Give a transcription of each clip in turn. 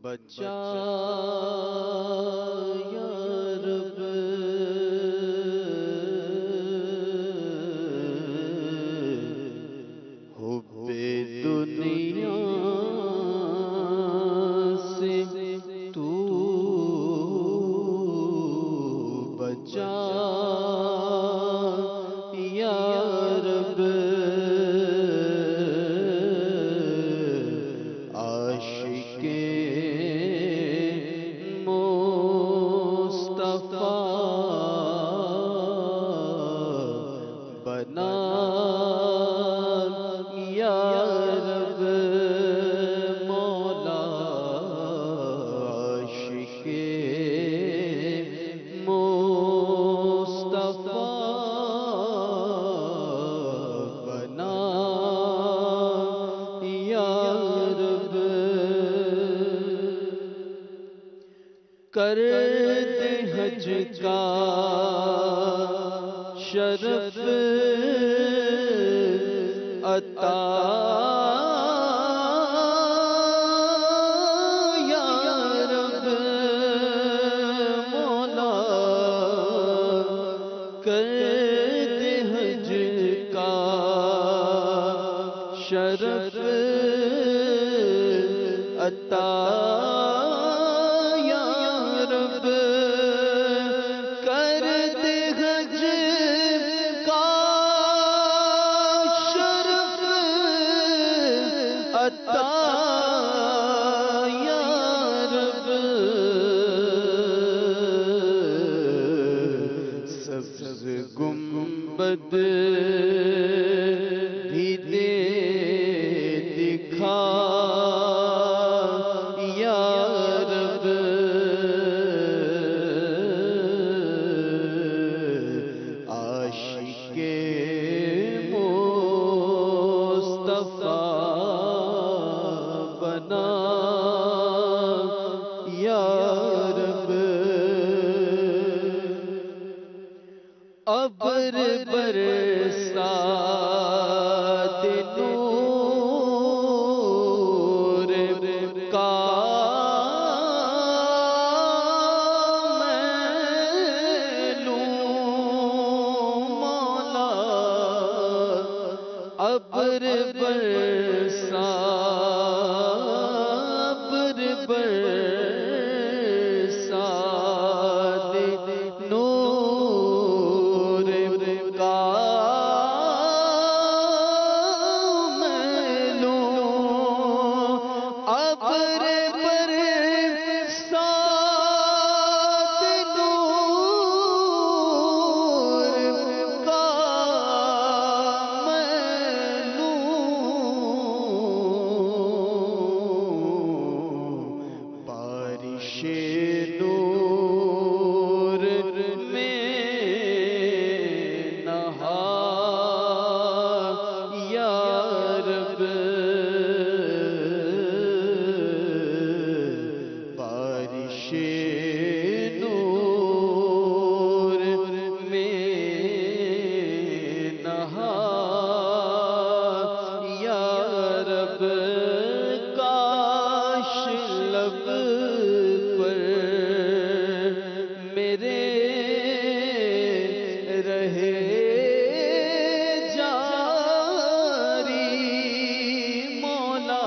بچا یا رب حب دنیا سے تو بچا یا رب عاشق مصطفیٰ بنا یا رب مولا عاشق مصطفیٰ بنا یا رب کر دے حج کا شرف عطا یا رب مولا کر دے حج کا شرف عطا یا رب کر دے حج کا شرف عطا یا رب سبز گنبد بھی دے دکھا یا رب عاشق مصطفیٰ بنا یا رب ابر برسات نور کا میں لوں مولا ابر برسات نور کا میں لوں ابر برسات نور کا میں لوں بارش نور میں نہا یا رب بارش نور میں نہا یا رب کاش لب پر میرے رہے جاری مولا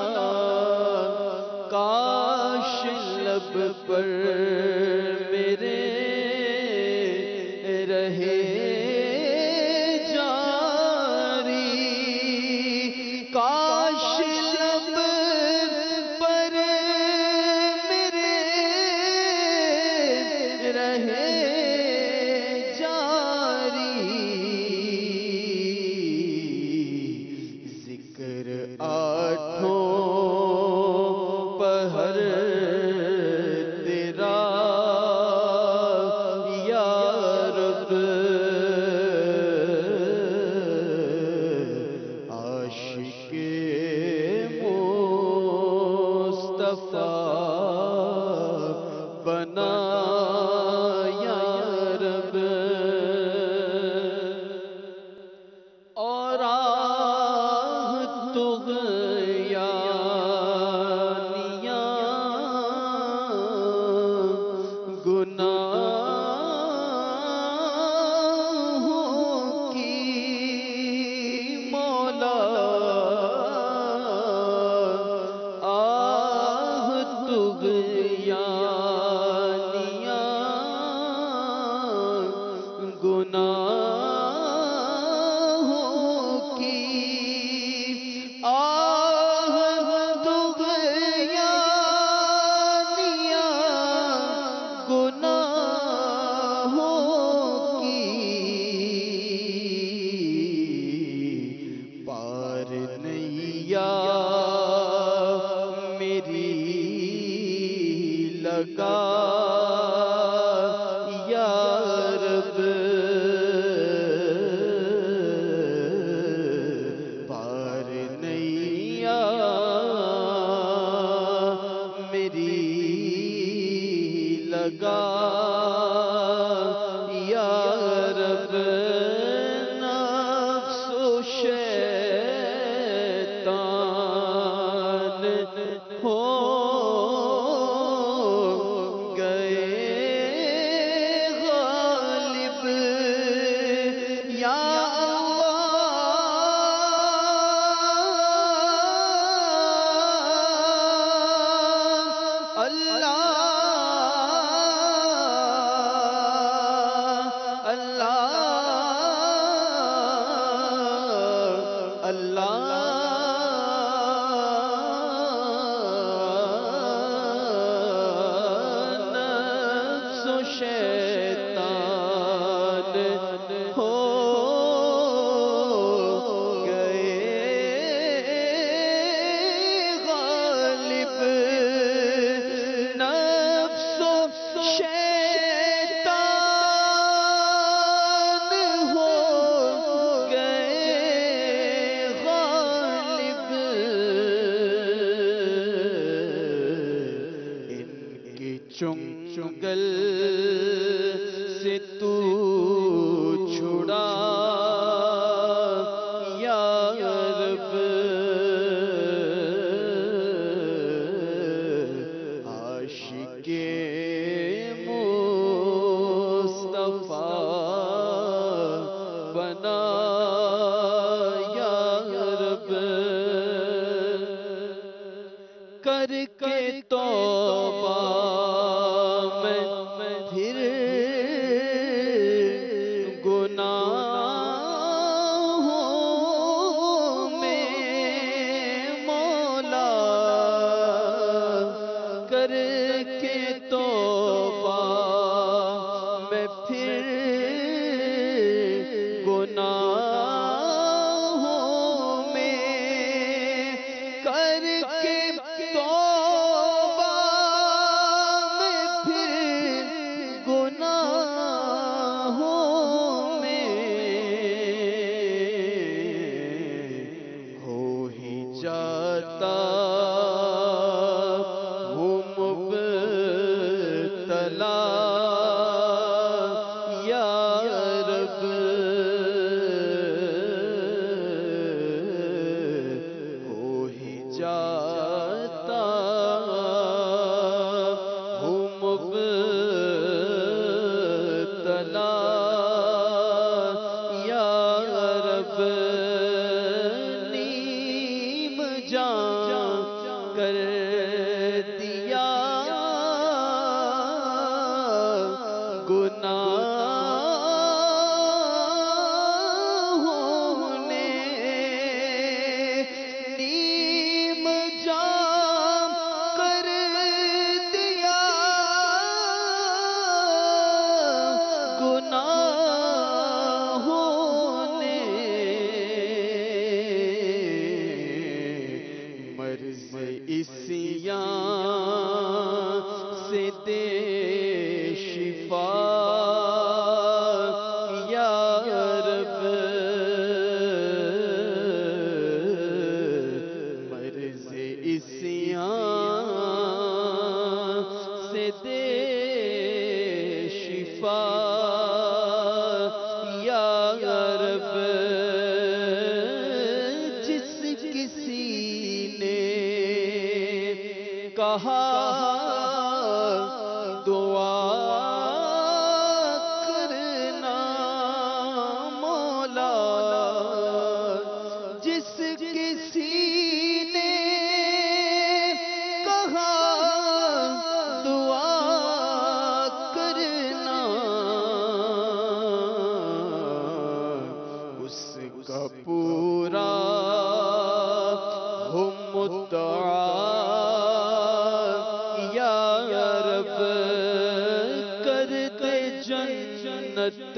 کاش لب پر میرے رہے جاری کاش لب پر میرے رہے جاری ذکر آٹھوں پہر تیرا یا رب عاشق مصطفیٰ بنا یا رب اور آہ طغیانیاں گناہوں کی پار نیا میری لگا یا رب پار نیا میری لگا یا رب نفس و شیطان ہو گئے غالب یا نفس و شیطان ہو گئے غالب نفس و شیطان ہو گئے غالب ان کی چنگل سے تو چھڑا یا رب عاشق مصطفیٰ بنا یا رب کر کے توبہ میں پھر گناہوں میں مولا کر کے توبہ میں پھر گناہوں میں کر کے توبہ میں پھر گناہوں میں ہو ہی جاتا ہوں مبتلا یا رب ہو ہی جاتا ہوں مبتلا یا رب نیم جان کر دیا گناہوں نے نیم جان کر دیا گناہوں نے مرض عصیان سے دے شفا یا رب مرض عصیان سے دے شفا یا رب جس کسی نے کہا دعا کرنا مولا جس کسی نے کہا دعا کرنا اس کا پورا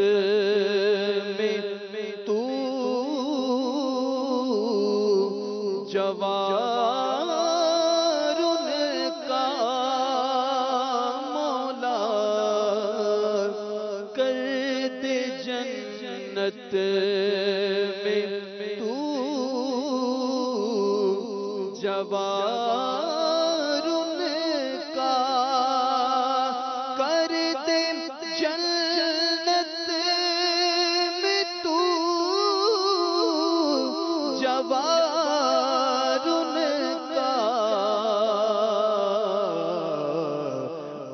میں تو جوار ان کا مولا کر دے جنت میں تو جوار ان کا کر دے جنت میں تو جوار ان کا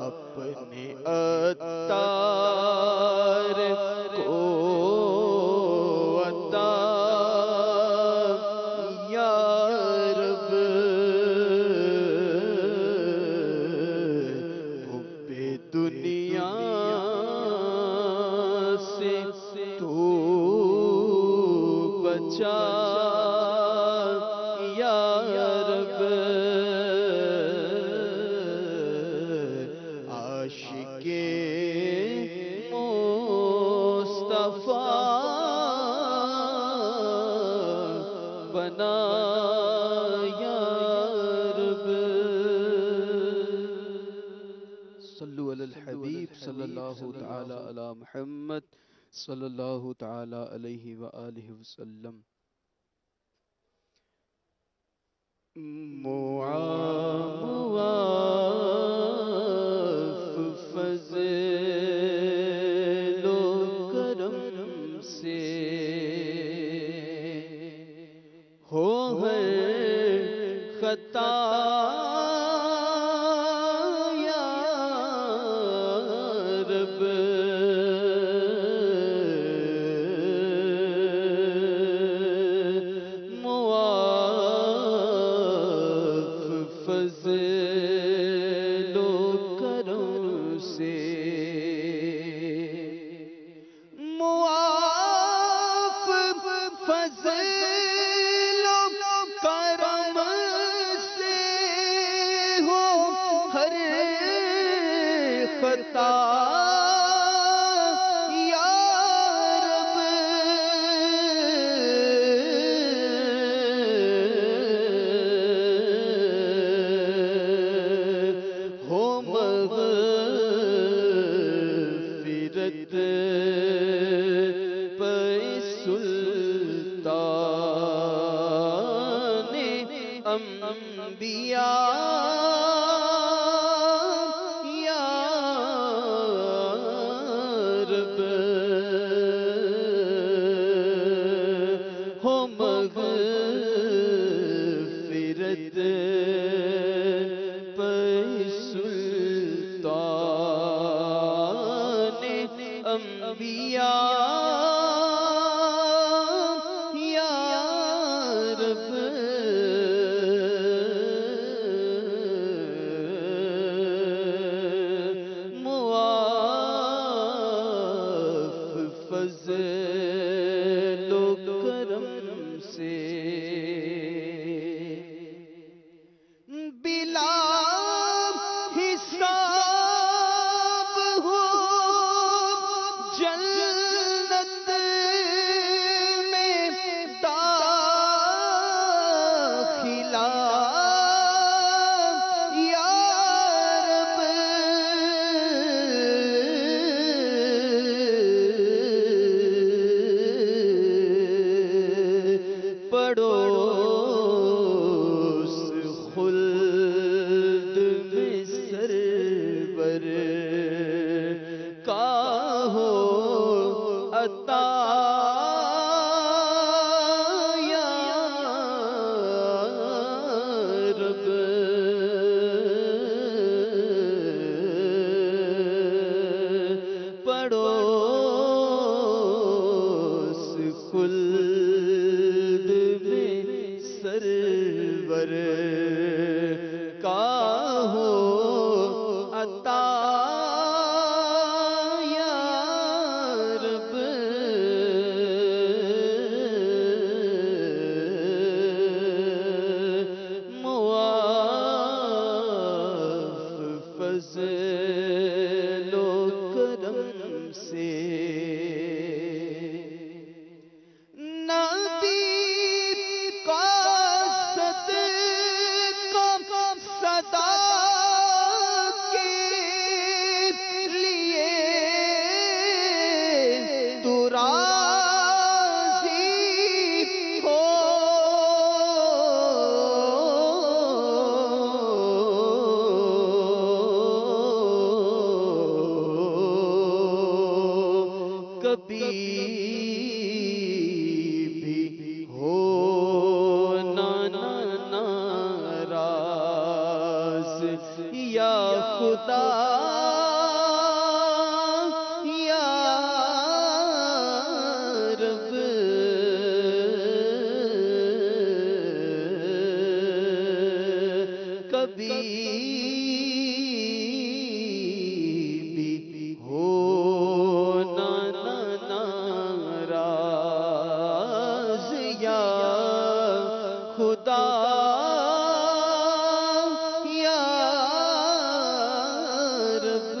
اپنے اتار کو عطا یا رب حب دنیا سے تو بچا یا رب عاشق مصطفیٰ بنا یا رب صلو علی الحبیب صلی اللہ تعالی علی محمد صلی اللہ تعالی علیہ وآلہ وسلم معاف فضل و کرم سے ہو ہر خطا یا رب فضل و کرم سے معاف فضل و کرم سے ہو ہر خطا یا رب ہو مغفرت پہ سلطان انبیاء یا رب ہو مغفرت پہ سلطان انبیاء یا رب معاف فضل و کرم سے بلا حساب ہو جنت میں داخلہ یا رب پڑوس خلد میں سرور کا ہو عطا یا رب پڑوس خلد میں سرور کا ہو عطا یا رب معاف فضل و کرم سے بھی ہو ناراض یا خدا یا رب، کبھی بھی ہو ناراض یا خدا یا رب،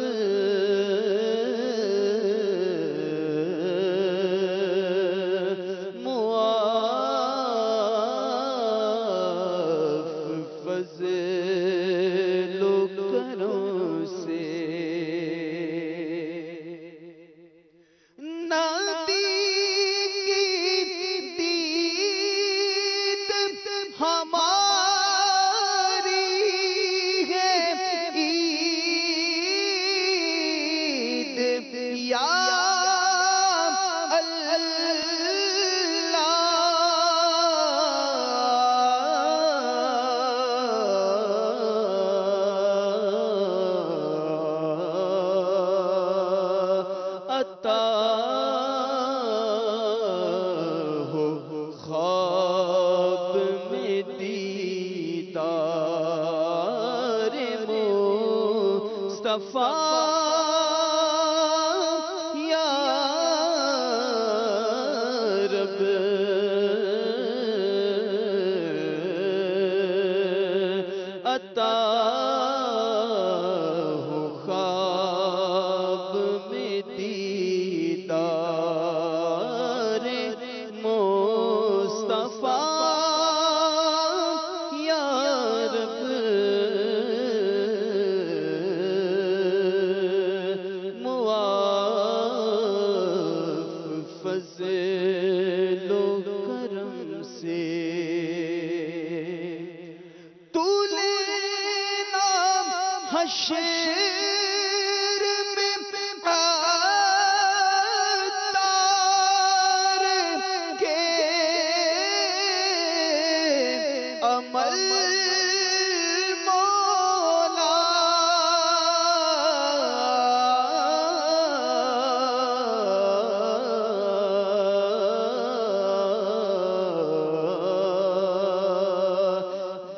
معاف فضل و کرم سے نبی کی دید ہماری ہے عید یا عطا ہو خواب میں دیدار مصطفیٰ یا رب، عطا ہو خواب میں دیدار مصطفیٰ یا رب، معاف فضل و کرم سے تو لینا حشر میں عطار کے عمل مولا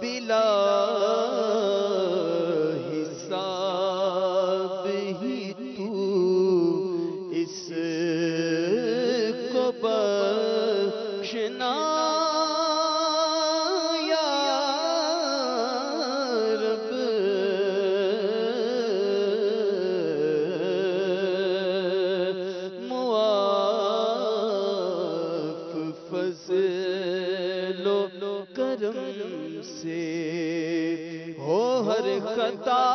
بلا حساب ہی تو اس کو بخشنا یا رب، معاف فضل و کرم سے ہو ہر خطا